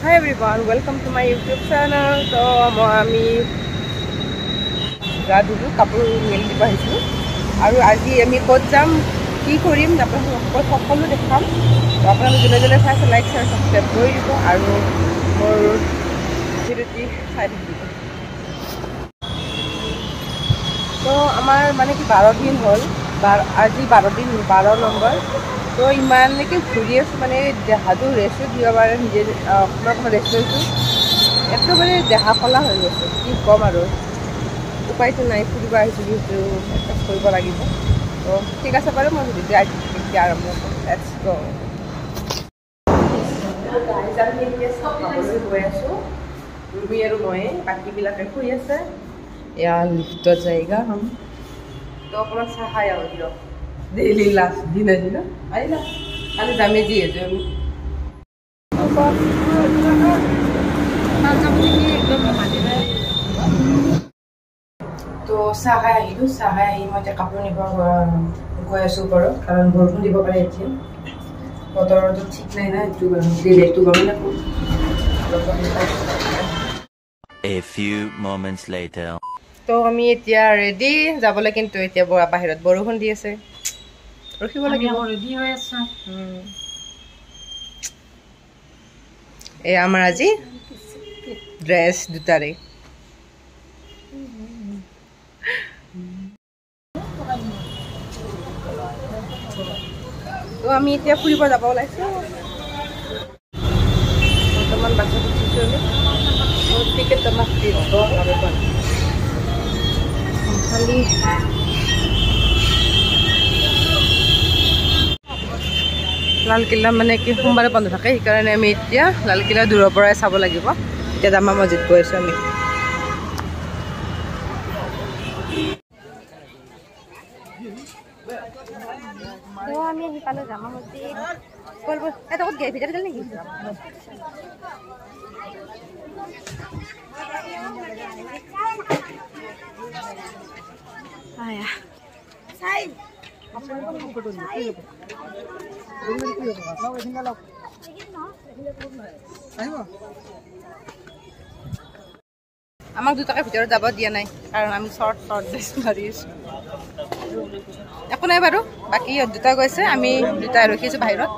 Hi everyone, welcome to my YouTube channel. So আমি গা ধুলো কাপোৰ মেলি দিব আহিছোঁ আৰু আজি আমি ক'ত যাম কি কৰিম আপোনালোকক সকলো দেখাম। তো আপোনালোকে যোনে যোনে চাইছে লাইক শ্বেয়াৰ ছাবস্ক্ৰাইব কৰি দিব আৰু মোৰ ভিডিঅ'টি চাই থাকিব। তো আমাৰ মানে কি 12 দিন হ'ল, আজি 12 নম্বৰ। তো ইমানলৈকে ঘূৰি আছোঁ, মানে দেহাটো ৰেষ্টটো দিব পাৰে, নিজে অকণমান ৰেষ্ট লৈছোঁ। একেবাৰে দেহা কলা হৈ গৈছে, কি ক'ম আৰু উপায়টো নাই, ফুৰিব আহিছোঁ যিহেতু এক্সাৰচাইজ কৰিব লাগিব। তো ঠিক আছে বাৰু, মই ভিডিঅ'টো এতিয়া আৰম্ভ কৰোঁ। লেটছ গ'। আমি এতিয়া চাহ খাবলৈ গৈ আছোঁ, ৰুবি আৰু মই, বাকীবিলাকে শুই আছে। এয়া লিফ্টত যায়গা হম। তো অকণমান চাহ খাই আহোঁ দিয়ক, ডেইলি লাষ্ট দিনা আহিলা কালি যামেই যিহেতু আমি। তো চাহ খাই আহিলোঁ, চাহ খাই আহি মই এতিয়া কাপোৰ নিব গৈ আছোঁ ওপৰত, কাৰণ বৰষুণ দিব পাৰে এতিয়া, বতৰটো ঠিক নাই না, এইটো গৰম নাপাওঁ। A few moments later. তো আমি এতিয়া ৰেডি যাবলৈ, কিন্তু এতিয়া বাহিৰত বৰষুণ দি আছে, ৰখিব লাগিব। ৰেডি হৈ আছে। এই আমাৰ আজি ড্ৰেছ দুটাৰে। তো আমি এতিয়া ফুৰিব যাব ওলাইছোঁ। বৰ্তমান বাছত উঠিছোঁ আমি, টিকেট আমাক খালি লালকিল্লা মানে কি সোমবাৰে বন্ধ থাকে, সেইকাৰণে আমি এতিয়া লালকিল্লা দূৰৰ পৰাই চাব লাগিব। এতিয়া জামা মছজিদ গৈ আছোঁ আমি। আমি আহি পালোঁ জামা মছজিদ। এটা ক'ত গাড়ী ভিতৰত গ'ল নেকি? আমাক দুটাকে ভিতৰত যাব দিয়া নাই, কাৰণ আমি শ্বৰ্ট ড্ৰেছ মাৰি আছোঁ। একো নাই বাৰু, বাকী দুটা গৈছে, আমি দুটা ৰখিছোঁ বাহিৰত।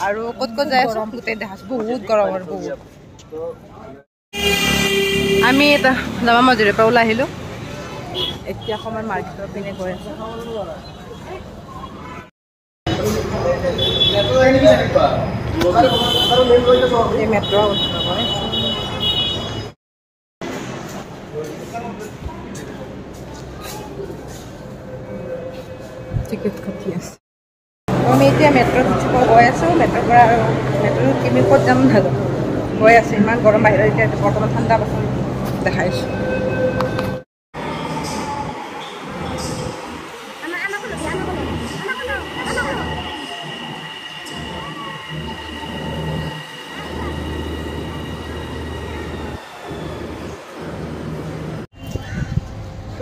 আৰু ক'ত ক'ত যাই আছোঁ গোটেই দেখাছোঁ, বহুত গৰম আৰু বহুত। আমি এটা জামা মছজিদৰ পৰা ওলাই আহিলোঁ, এতিয়া অকণমান মাৰ্কেটৰ পিনে গৈ আছোঁ। মেট্ৰ' টিকেট কাটি আছে। আমি এতিয়া মেট্ৰত গৈ আছোঁ, মেট্ৰৰ পৰা আৰু মেট্ৰত কিমি ক'ত যাম নাজানো, গৈ আছোঁ। ইমান গৰম বাহিৰত, এতিয়া বৰ্তমান ঠাণ্ডা বস্তু দেখাইছোঁ।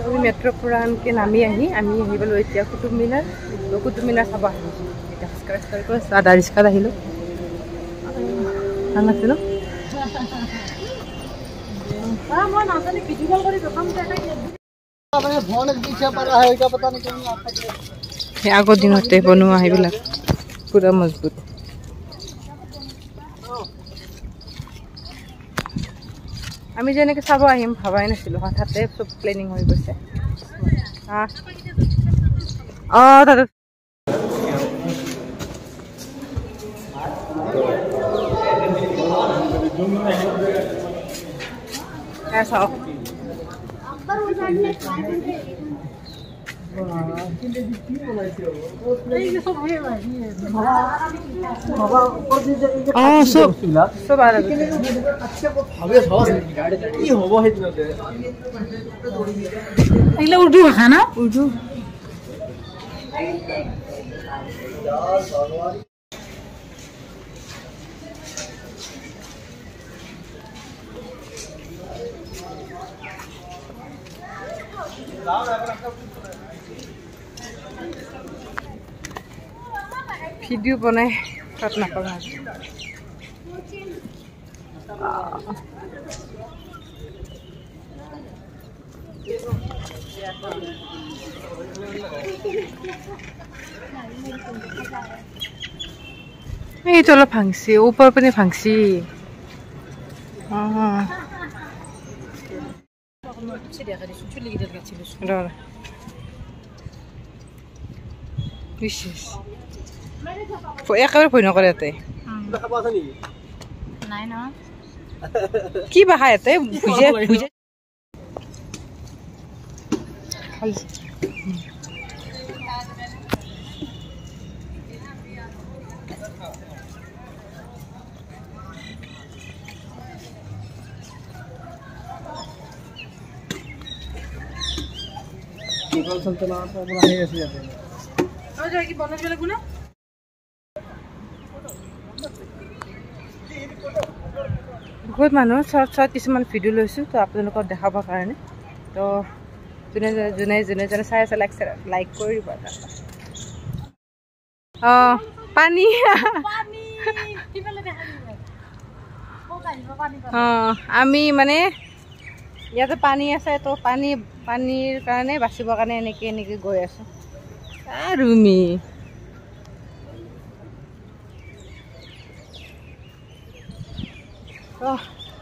আমি মেট্ৰৰ পৰা আনকি নামি আমি আহি পালোঁ এতিয়া কুটুব মিনাৰ চাব আহিছোঁ। এতিয়া খোজকাঢ়ি গৈ আছোঁ, আধা ৰিক্সাত আহিলোঁ। ভাল লাগছে ন? আগৰ দিনতে বনোৱা সেইবিলাক পুৰা মজবুত। আমি যে এনেকৈ চাব আহিম ভাবাই নাছিলোঁ, হঠাতে চব প্লেনিং হৈ গৈছে। তাতে চাওক, উৰ্দু ভাষা না? উৰ্দু ভিডিও বনাই তাত নাপাবা। এইটো অলপ ভাংছি ওপৰ পিনে ভাংছি একেবাৰে ভয় নকৰে ইয়াতে কি বাহা ইয়াতে ভুজে ভুজে বহুত মানুহ শৰ্ট কিছুমান ভিডিঅ' লৈছোঁ তো আপোনালোকক দেখাবৰ কাৰণে তো যোনে যোনে যোনে যোনে চাই আছে লাইক কৰি দিব অঁ পানী অঁ আমি মানে ইয়াতে পানী আছে তো পানীৰ কাৰণে বাচিবৰ কাৰণে এনেকৈ গৈ আছোঁ ৰুমি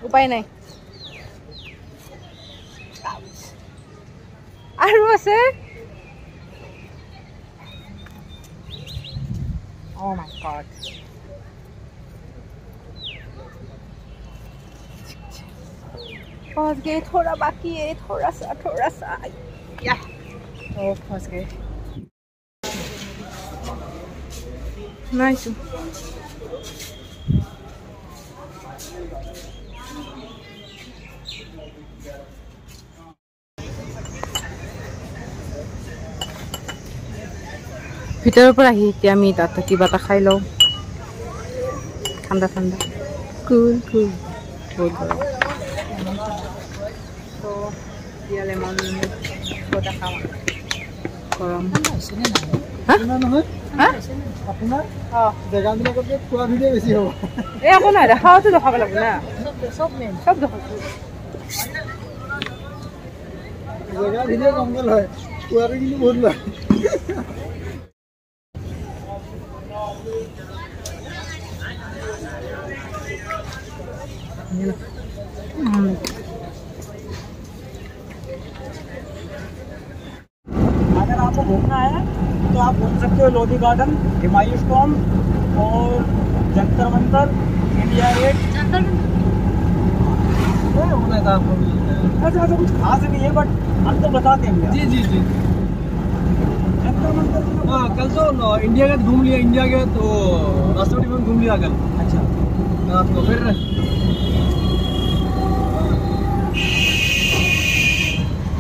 উপায় নাই আৰু আছে Oh my God. फंस गए थोड़ा बाकी है थोड़ा सा या फंस गए नाइस ভিতৰৰ পৰা আহি এতিয়া আমি তাত কিবা এটা খাই লওঁ ঠাণ্ডা ঠাণ্ডা কুল কুল বহুত গৰম তো দিয়া লেমন সোডা খাওঁ গৰম আপোনাৰ জেগাবিলাকত খোৱা ভিডিঅ' বেছি হ'ব এই একো নাই দেখাওতো দেখাব লাগিব না চব দেখাইছোঁ জেগা ভিডিঅ' কমকৈ লয় খোৱাটো কিন্তু বহুত লয় अगर आपको घूमना है तो आप घूम सकते हो लोधी गार्डन हिमायू स्टॉम और जंतर मंतर इंडिया गेट ऐसा कुछ खास नहीं है बट हम तो बताते हैं जी जी जी जंतर मंतर हाँ कल तो इंडिया गेट घूम लिया इंडिया गेट तो राष्ट्रपति भवन घूम लिया कल अच्छा रात को फिर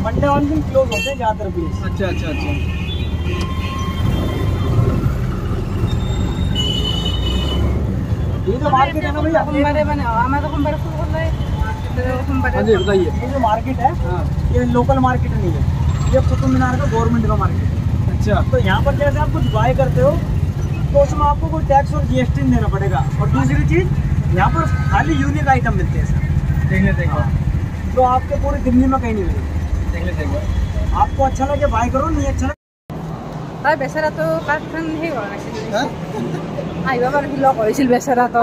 मंडे ऑन दिन क्लोज होते हैं ज़्यादातर प्लेस अच्छा अच्छा अच्छा ये जो मार्केट है ना भैया সোমবাৰে মানে আমাৰ সোমবাৰে ফুল কৰলে সোমবাৰে हाँ जी बताइए ये जो मार्केट है हाँ ये लोकल मार्केट नहीं है ये कुतुब मीनार का गवर्नमेंट का मार्केट है अच्छा तो यहाँ पर जैसे आप कुछ बाय करते हो तो उसमें आपको कोई टैक्स और जीएसटी नहीं देना पड़ेगा और दूसरी चीज़ यहाँ पर खाली यूनिक आइटम मिलते हैं सर देख लेते हैं जो आपके पूरी दिल्ली में कहीं नहीं मिलेगा देख लेते हैं आपको अच्छा लगे बाय करो नहीं अच्छा लगे তাই বেচেৰাটো কাঠখন সেই হোৱা নাছিল हाँ আহিব পাৰে কি লগ কৰিছিল বেচেৰাটো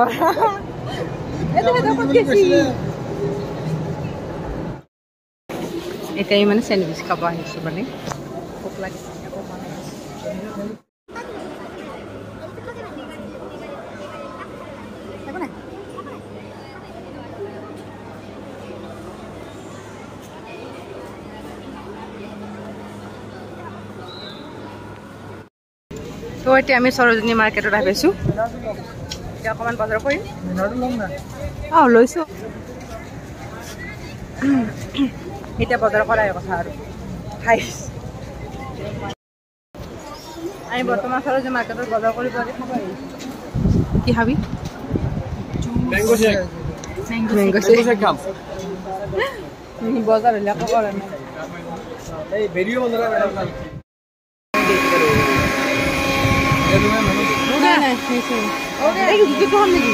এইটো ক'ত গেছি এতিয়া মানে চেণ্ডউইচ খাব আহিছোঁ মানে ভোক লাগিছে তো এতিয়া আমি সৰোজিনী মাৰ্কেটত আহিছোঁ এতিয়া অকণমান বজাৰ কৰিম অঁ লৈছোঁ এতিয়া বজাৰ কৰাৰ কথা আৰু খাইছ আমি বৰ্তমান সৰোজিনী মাৰ্কেটত বজাৰ কৰিব খাব আহিছোঁ কি খাবি mango shake mango mango shake खाओ বজাৰ হ'লে আকৌ কৰা নাই नहीं वीडियो बन रहा है मैडम নাই নাই এই গুটিটো খাম নেকি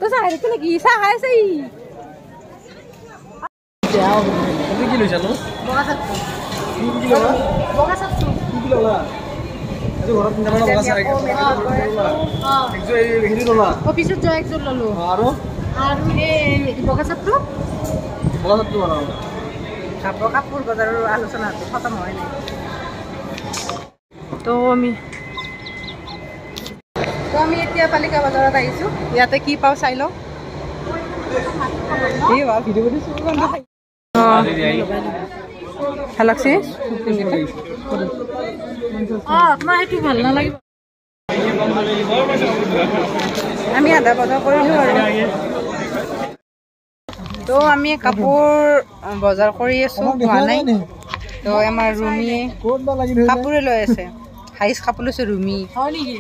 तो सारे के लगी सा है सही তুমি কি লৈছা নো বগা চাটটো কি ল'লা বগা চাটটো কি ল'লা এইটো ঘৰত পিন্ধাব লগা আছে একযোৰ হেৰি ল'লা অফিসত যোৱা একযোৰ ললো আৰু আৰু এই বগা চাটটো বগা চাটটো বনাও কাপোৰ বজাৰৰ আলোচনা খতম হয় নাই তো আমি এতিয়া পালিকা বজাৰত আহিছোঁ ইয়াতে কি পাওঁ চাই লওঁ ভাল লাগছে তোমাৰ সেইটো ভাল নালাগিব আমি আধা বজাৰ কৰিলোঁ আৰু তো আমি কাপোৰ বজাৰ কৰি আছোঁ হোৱা নাই তো আমাৰ ৰুমিয়ে কাপোৰে লৈ আছে হাইচ কাপোৰ লৈছে ৰুমি হয় নেকি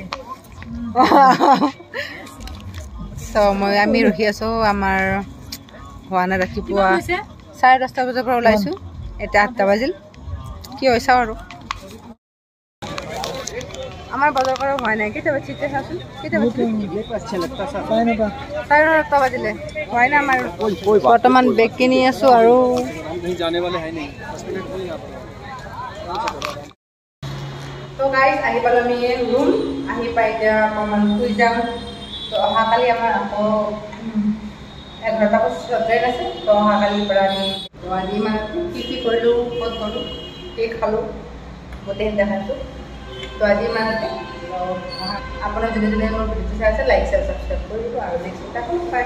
তো আমি ৰখি আছোঁ আমাৰ হোৱা নাই ৰাতিপুৱা হৈছে 10:30 বজাৰ পৰা ওলাইছোঁ এতিয়া 8টা বাজিল কি হয় চাওঁ আৰু আমাৰ বজাৰ কৰা হোৱা নাই কেতিয়া বাজিছে এতিয়া চাচোন কেতিয়া বাজিছে 9:30 বাজিলে হোৱাই নাই আমাৰ বৰ্তমান বেগ কিনি আছোঁ আৰু তো গাইজ আহি পালোঁ আমি ৰুম আহি পাই এতিয়া অকণমান শুই যাম তো অহাকালি আমাৰ আকৌ 11:25 ট্ৰেইন আছে তো অহাকালিৰ পৰা আমি আজি মানে কি কৰিলোঁ ক'ত গ'লোঁ কি খালোঁ গোটেই দেখাইছোঁ তো আজি ইমানতে আপোনাৰ যোনে যোনে মোৰ ভিডিঅ'টো চাই আছে লাইক শ্বেয়াৰ ছাবস্ক্ৰাইব কৰিব আৰু নেক্সট এটা পাই